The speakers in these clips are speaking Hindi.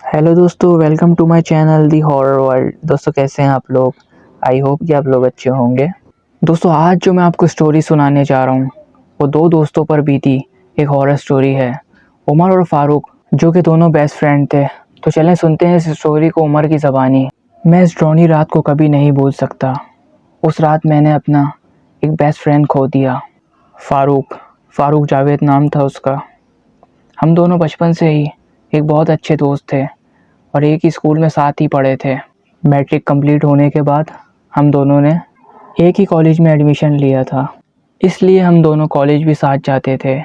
हेलो दोस्तों, welcome to my channel the horror world. दोस्तों कैसे हैं आप लोग? आई होप कि आप लोग अच्छे होंगे। दोस्तों आज जो मैं आपको स्टोरी सुनाने जा रहा हूँ वो दो दोस्तों पर बीती एक हॉरर स्टोरी है, उमर और फारूक, जो कि दोनों बेस्ट फ्रेंड थे। तो चलें सुनते हैं इस स्टोरी को उमर की ज़बानी। मैं इस ड्रोनी रात को कभी नहीं भूल सकता। उस रात मैंने अपना एक बेस्ट फ्रेंड खो दिया। फारूक जावेद नाम था उसका। हम दोनों बचपन से ही एक बहुत अच्छे दोस्त थे और एक ही स्कूल में साथ ही पढ़े थे। मैट्रिक कंप्लीट होने के बाद हम दोनों ने एक ही कॉलेज में एडमिशन लिया था, इसलिए हम दोनों कॉलेज भी साथ जाते थे।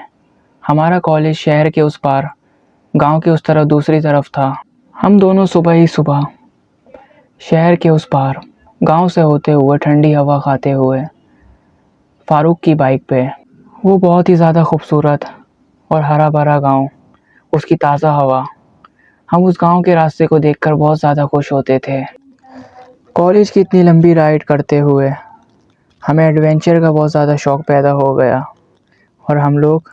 हमारा कॉलेज शहर के उस पार, गांव के उस तरफ दूसरी तरफ था। हम दोनों सुबह ही सुबह शहर के उस पार गांव से होते हुए ठंडी हवा खाते हुए फारूक की बाइक पे, वो बहुत ही ज़्यादा खूबसूरत और हरा भरा गांव, उसकी ताज़ा हवा, हम उस गांव के रास्ते को देखकर बहुत ज़्यादा खुश होते थे। कॉलेज की इतनी लंबी राइड करते हुए हमें एडवेंचर का बहुत ज़्यादा शौक़ पैदा हो गया और हम लोग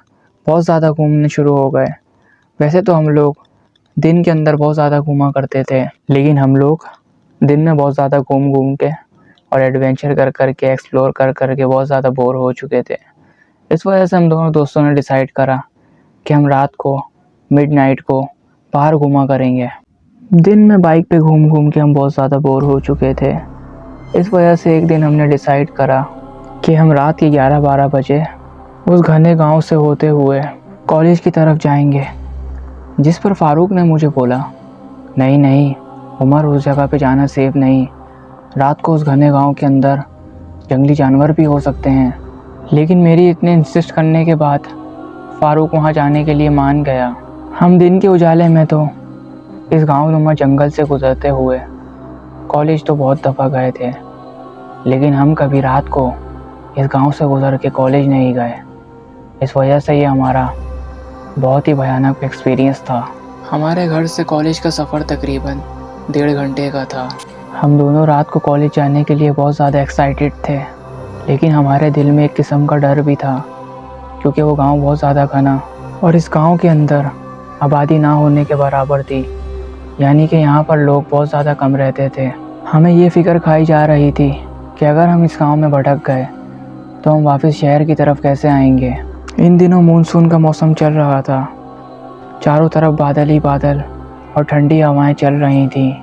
बहुत ज़्यादा घूमने शुरू हो गए। वैसे तो हम लोग दिन के अंदर बहुत ज़्यादा घूमा करते थे, लेकिन हम लोग दिन में बहुत ज़्यादा घूम के और एडवेंचर कर के एक्सप्लोर कर के बहुत ज़्यादा बोर हो चुके थे। इस वजह से हम दोनों दोस्तों ने डिसाइड करा कि हम रात को मिडनाइट को बाहर घूमा करेंगे। दिन में बाइक पे घूम के हम बहुत ज़्यादा बोर हो चुके थे। इस वजह से एक दिन हमने डिसाइड करा कि हम रात के 11-12 बजे उस घने गांव से होते हुए कॉलेज की तरफ जाएंगे। जिस पर फारूक ने मुझे बोला, नहीं नहीं उमर, उस जगह पे जाना सेफ नहीं, रात को उस घने गांव के अंदर जंगली जानवर भी हो सकते हैं। लेकिन मेरी इतने इंसिस्ट करने के बाद फारूक वहाँ जाने के लिए मान गया। हम दिन के उजाले में तो इस गाँव नुमा जंगल से गुजरते हुए कॉलेज तो बहुत दफ़ा गए थे, लेकिन हम कभी रात को इस गांव से गुजर के कॉलेज नहीं गए। इस वजह से ये हमारा बहुत ही भयानक एक्सपीरियंस था। हमारे घर से कॉलेज का सफ़र तकरीबन 1.5 घंटे का था। हम दोनों रात को कॉलेज जाने के लिए बहुत ज़्यादा एक्साइटेड थे, लेकिन हमारे दिल में एक किस्म का डर भी था, क्योंकि वो गांव बहुत ज़्यादा घना और इस गांव के अंदर आबादी ना होने के बराबर थी, यानी कि यहाँ पर लोग बहुत ज़्यादा कम रहते थे। हमें ये फ़िक्र खाई जा रही थी कि अगर हम इस गांव में भटक गए तो हम वापस शहर की तरफ कैसे आएंगे। इन दिनों मानसून का मौसम चल रहा था, चारों तरफ बादल ही बादल और ठंडी हवाएं चल रही थीं।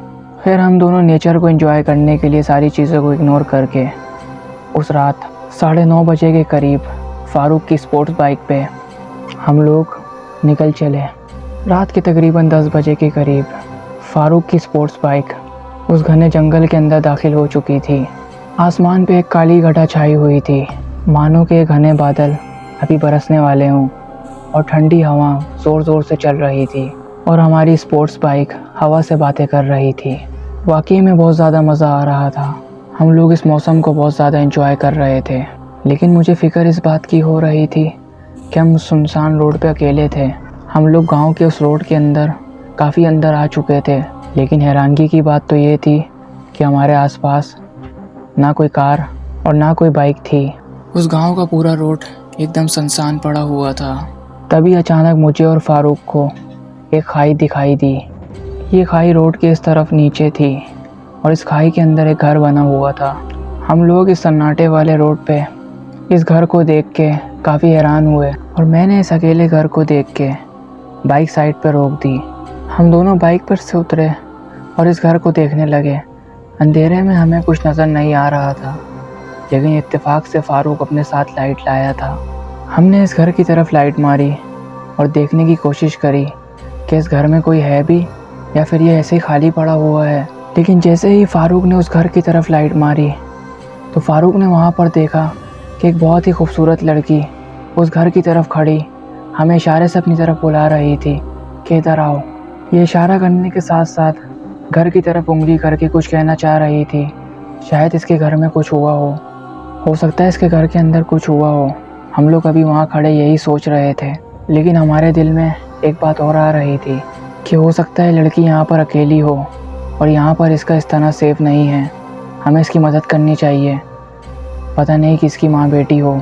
फिर हम दोनों नेचर को एंजॉय करने के लिए सारी चीज़ों को इग्नोर करके उस रात 9:30 बजे के करीब फारूक की स्पोर्ट्स बाइक पे हम लोग निकल चले। रात के तकरीबन 10 बजे के करीब फारूक की स्पोर्ट्स बाइक उस घने जंगल के अंदर दाखिल हो चुकी थी। आसमान पे एक काली घटा छाई हुई थी, मानो कि घने बादल अभी बरसने वाले हों, और ठंडी हवा ज़ोर ज़ोर से चल रही थी और हमारी स्पोर्ट्स बाइक हवा से बातें कर रही थी। वाकई में बहुत ज़्यादा मज़ा आ रहा था। हम लोग इस मौसम को बहुत ज़्यादा एंजॉय कर रहे थे, लेकिन मुझे फ़िक्र इस बात की हो रही थी कि हम उस सुनसान रोड पे अकेले थे। हम लोग गांव के उस रोड के अंदर काफ़ी अंदर आ चुके थे, लेकिन हैरानगी की बात तो ये थी कि हमारे आसपास ना कोई कार और ना कोई बाइक थी। उस गांव का पूरा रोड एकदम सुनसान पड़ा हुआ था। तभी अचानक मुझे और फारूक को एक खाई दिखाई दी। ये खाई रोड के इस तरफ नीचे थी और इस खाई के अंदर एक घर बना हुआ था। हम लोग इस सन्नाटे वाले रोड पे इस घर को देख के काफ़ी हैरान हुए और मैंने इस अकेले घर को देख के बाइक साइड पर रोक दी। हम दोनों बाइक पर से उतरे और इस घर को देखने लगे। अंधेरे में हमें कुछ नज़र नहीं आ रहा था, लेकिन इत्तेफाक से फारूक अपने साथ लाइट लाया था। हमने इस घर की तरफ लाइट मारी और देखने की कोशिश करी कि इस घर में कोई है भी या फिर ये ऐसे ही खाली पड़ा हुआ है। लेकिन जैसे ही फारूक ने उस घर की तरफ लाइट मारी तो फारूक ने वहाँ पर देखा कि एक बहुत ही खूबसूरत लड़की उस घर की तरफ खड़ी हमें इशारे से अपनी तरफ बुला रही थी कि इधर आओ। ये इशारा करने के साथ साथ घर की तरफ उंगली करके कुछ कहना चाह रही थी। शायद इसके घर में कुछ हुआ हो सकता है इसके घर के अंदर कुछ हुआ हो। हम लोग अभी वहाँ खड़े यही सोच रहे थे, लेकिन हमारे दिल में एक बात और आ रही थी कि हो सकता है लड़की यहाँ पर अकेली हो और यहाँ पर इसका इस्तना सेफ नहीं है। हमें इसकी मदद करनी चाहिए, पता नहीं कि इसकी माँ बेटी हो।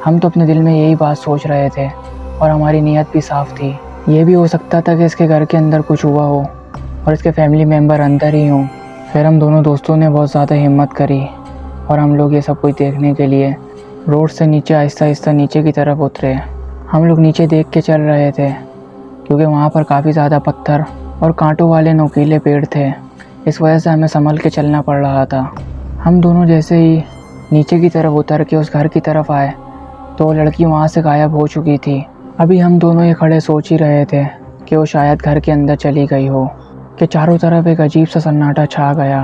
हम तो अपने दिल में यही बात सोच रहे थे और हमारी नीयत भी साफ़ थी। ये भी हो सकता था कि इसके घर के अंदर कुछ हुआ हो और इसके फैमिली मेम्बर अंदर ही हों। फिर हम दोनों दोस्तों ने बहुत ज़्यादा हिम्मत करी और हम लोग ये सब कुछ देखने के लिए रोड से नीचे आहिस्ता आहिस्ता नीचे की तरफ उतरे। हम लोग नीचे देख के चल रहे थे क्योंकि वहाँ पर काफ़ी ज़्यादा पत्थर और कांटों वाले नुकीले पेड़ थे। इस वजह से हमें संभल के चलना पड़ रहा था। हम दोनों जैसे ही नीचे की तरफ उतर के उस घर की तरफ आए तो वो लड़की वहाँ से गायब हो चुकी थी। अभी हम दोनों ये खड़े सोच ही रहे थे कि वो शायद घर के अंदर चली गई हो कि चारों तरफ एक अजीब सा सन्नाटा छा गया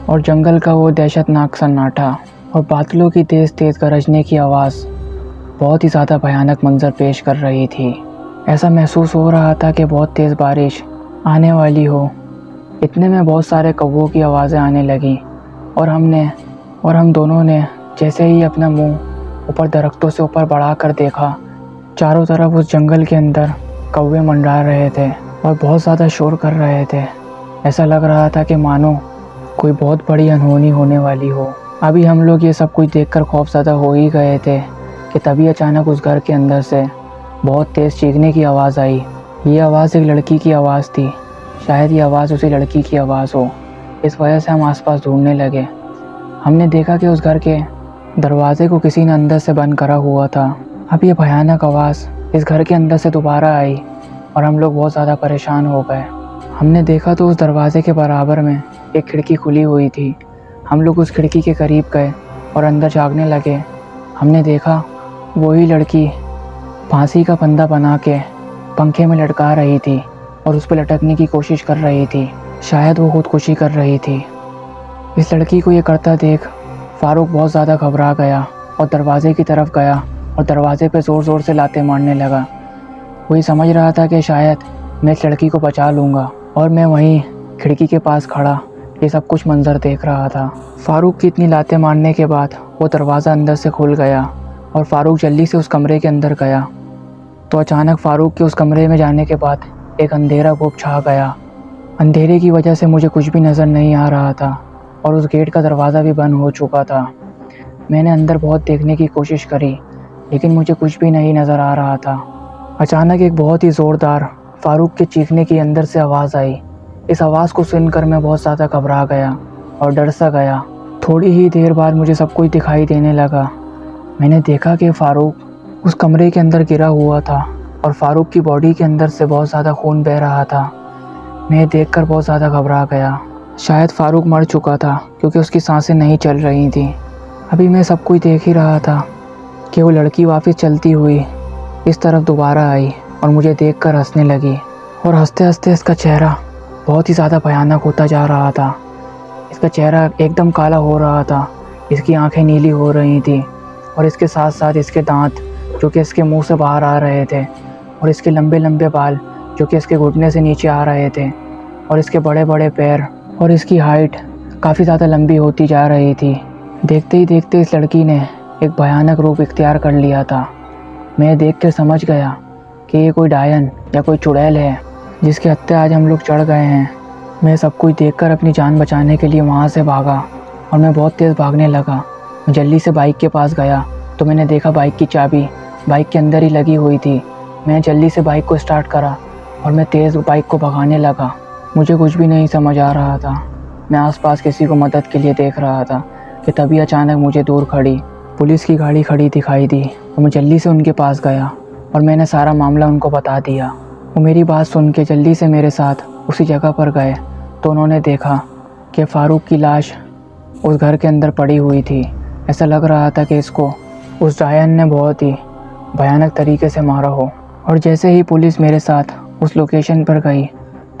और जंगल का वो दहशतनाक सन्नाटा और बादलों की तेज़ तेज़ गरजने की आवाज़ बहुत ही ज़्यादा भयानक मंजर पेश कर रही थी। ऐसा महसूस हो रहा था कि बहुत तेज़ बारिश आने वाली हो। इतने में बहुत सारे कौवों की आवाज़ें आने लगी और हम दोनों ने जैसे ही अपना मुंह ऊपर दरख्तों से ऊपर बढ़ा कर देखा, चारों तरफ उस जंगल के अंदर कौवे मंडरा रहे थे और बहुत ज़्यादा शोर कर रहे थे। ऐसा लग रहा था कि मानो कोई बहुत बड़ी अनहोनी होने वाली हो। अभी हम लोग ये सब कुछ देखकर खौफज़दा हो ही गए थे कि तभी अचानक उस घर के अंदर से बहुत तेज़ चीखने की आवाज़ आई। ये आवाज़ एक लड़की की आवाज़ थी। शायद ये आवाज़ उसी लड़की की आवाज़ हो। इस वजह से हम आसपास ढूंढने लगे। हमने देखा कि उस घर के दरवाजे को किसी ने अंदर से बंद करा हुआ था। अब ये भयानक आवाज़ इस घर के अंदर से दोबारा आई और हम लोग बहुत ज़्यादा परेशान हो गए। हमने देखा तो उस दरवाजे के बराबर में एक खिड़की खुली हुई थी। हम लोग उस खिड़की के करीब गए और अंदर झाँकने लगे। हमने देखा वही लड़की फांसी का फंदा बना के पंखे में लटका रही थी और उस पर लटकने की कोशिश कर रही थी। शायद वो खुदकुशी कर रही थी। इस लड़की को ये करता देख फारूक बहुत ज़्यादा घबरा गया और दरवाजे की तरफ गया और दरवाजे पे ज़ोर ज़ोर से लाते मारने लगा। वही समझ रहा था कि शायद मैं इस लड़की को बचा लूँगा और मैं वहीं खिड़की के पास खड़ा ये सब कुछ मंजर देख रहा था। फारूक की इतनी लाते मारने के बाद वो दरवाज़ा अंदर से खुल गया और फारूक जल्दी से उस कमरे के अंदर गया तो अचानक फारूक के उस कमरे में जाने के बाद एक अंधेरा घुप छा गया। अंधेरे की वजह से मुझे कुछ भी नज़र नहीं आ रहा था और उस गेट का दरवाज़ा भी बंद हो चुका था। मैंने अंदर बहुत देखने की कोशिश करी लेकिन मुझे कुछ भी नहीं नज़र आ रहा था। अचानक एक बहुत ही ज़ोरदार फारूक के चीखने की अंदर से आवाज़ आई। इस आवाज़ को सुनकर मैं बहुत ज़्यादा घबरा गया और डर सा गया। थोड़ी ही देर बाद मुझे सब कुछ दिखाई देने लगा। मैंने देखा कि फारूक उस कमरे के अंदर गिरा हुआ था और फारूक की बॉडी के अंदर से बहुत ज़्यादा खून बह रहा था। मैं देखकर बहुत ज़्यादा घबरा गया। शायद फारूक मर चुका था क्योंकि उसकी सांसें नहीं चल रही थी। अभी मैं सब कुछ देख ही रहा था कि वो लड़की वापस चलती हुई इस तरफ दोबारा आई और मुझे देखकर हंसने लगी और हंसते हंसते इसका चेहरा बहुत ही ज़्यादा भयानक होता जा रहा था। इसका चेहरा एकदम काला हो रहा था, इसकी आंखें नीली हो रही थी और इसके साथ साथ इसके दांत जो कि इसके मुंह से बाहर आ रहे थे और इसके लंबे लंबे बाल जो कि इसके घुटने से नीचे आ रहे थे और इसके बड़े बड़े पैर और इसकी हाइट काफ़ी ज़्यादा लंबी होती जा रही थी। देखते ही देखते इस लड़की ने एक भयानक रूप इख्तियार कर लिया था। मैं देख कर समझ गया कि ये कोई डायन या कोई चुड़ैल है जिसके हत्थे आज हम लोग चढ़ गए हैं। मैं सब कुछ देखकर अपनी जान बचाने के लिए वहाँ से भागा और मैं बहुत तेज़ भागने लगा। मैं जल्दी से बाइक के पास गया तो मैंने देखा बाइक की चाबी बाइक के अंदर ही लगी हुई थी। मैं जल्दी से बाइक को स्टार्ट करा और मैं तेज़ बाइक को भगाने लगा। मुझे कुछ भी नहीं समझ आ रहा था। मैं आसपास किसी को मदद के लिए देख रहा था कि तभी अचानक मुझे दूर खड़ी पुलिस की गाड़ी खड़ी दिखाई दी और मैं जल्दी से उनके पास गया और मैंने सारा मामला उनको बता दिया। वो मेरी बात सुन के जल्दी से मेरे साथ उसी जगह पर गए तो उन्होंने देखा कि फ़ारूक की लाश उस घर के अंदर पड़ी हुई थी। ऐसा लग रहा था कि इसको उस डायन ने बहुत ही भयानक तरीके से मारा हो। और जैसे ही पुलिस मेरे साथ उस लोकेशन पर गई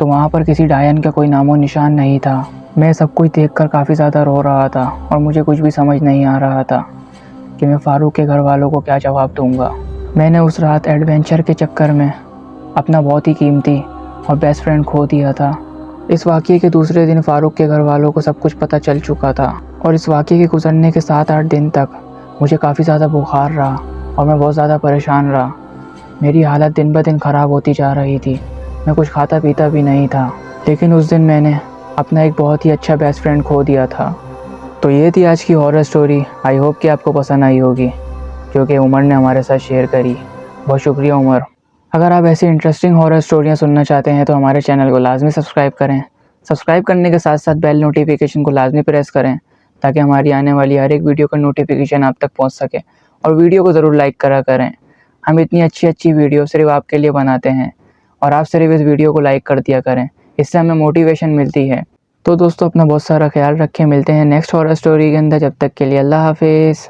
तो वहाँ पर किसी डायन का कोई नामो निशान नहीं था। मैं सब कुछ देखकर काफ़ी ज़्यादा रो रहा था और मुझे कुछ भी समझ नहीं आ रहा था कि मैं फ़ारूक के घर वालों को क्या जवाब दूंगा। मैंने उस रात एडवेंचर के चक्कर में अपना बहुत ही कीमती और बेस्ट फ्रेंड खो दिया था। इस वाक़ये के दूसरे दिन फ़ारूक के घर वालों को सब कुछ पता चल चुका था और इस वाक़ये के गुजरने के 7-8 दिन तक मुझे काफ़ी ज़्यादा बुखार रहा और मैं बहुत ज़्यादा परेशान रहा। मेरी हालत दिन ब दिन ख़राब होती जा रही थी। मैं कुछ खाता पीता भी नहीं था। लेकिन उस दिन मैंने अपना एक बहुत ही अच्छा बेस्ट फ्रेंड खो दिया था। तो ये थी आज की हॉरर स्टोरी। आई होप कि आपको पसंद आई होगी जो कि उमर ने हमारे साथ शेयर करी। बहुत शुक्रिया उमर। अगर आप ऐसी इंटरेस्टिंग हॉरर स्टोरियाँ सुनना चाहते हैं तो हमारे चैनल को लाजमी सब्सक्राइब करें सब्सक्राइब करने के साथ साथ बेल नोटिफिकेशन को लाजमी प्रेस करें ताकि हमारी आने वाली हर एक वीडियो का नोटिफिकेशन आप तक पहुंच सके। और वीडियो को ज़रूर लाइक करा करें। हम इतनी अच्छी अच्छी वीडियो सिर्फ आपके लिए बनाते हैं और आप सिर्फ इस वीडियो को लाइक कर दिया करें, इससे हमें मोटिवेशन मिलती है। तो दोस्तों अपना बहुत सारा ख्याल रखें, मिलते हैं नेक्स्ट हॉरर स्टोरी के अंदर। जब तक के लिए अल्लाह हाफिज़।